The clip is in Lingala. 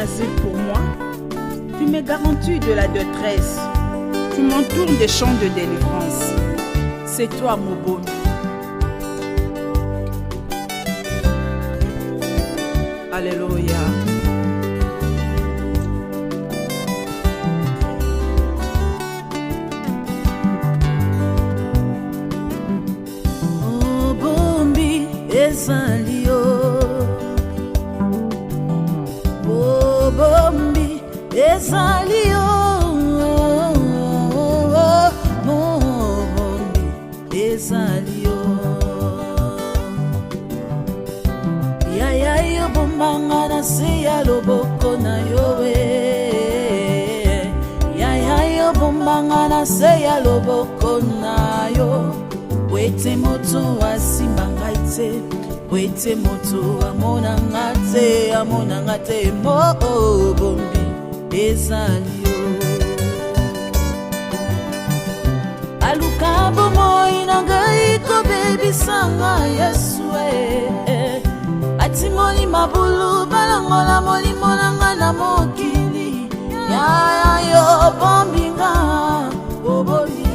asile pour moi. Tu me garantis de la détresse. Tu m'entoures des champs de délivrance. C'est toi, Mobombi. Alléluia. Mobombi ezali yo. Mobombi ezali yo. Mobombi ezali yo. Yaya yo bombanga na se ya loboko na yo we. Yaya yo bombanga na se ya loboko na yo. Wete moto asimbanga ite. Wete moto amonanga te. Mobombi ezali yo. Aluka bomoi na ngai ko baby sanga Yesu atimoni mabulu balangola molimo nanga na mokili. Yaya yo bombinga Mobombi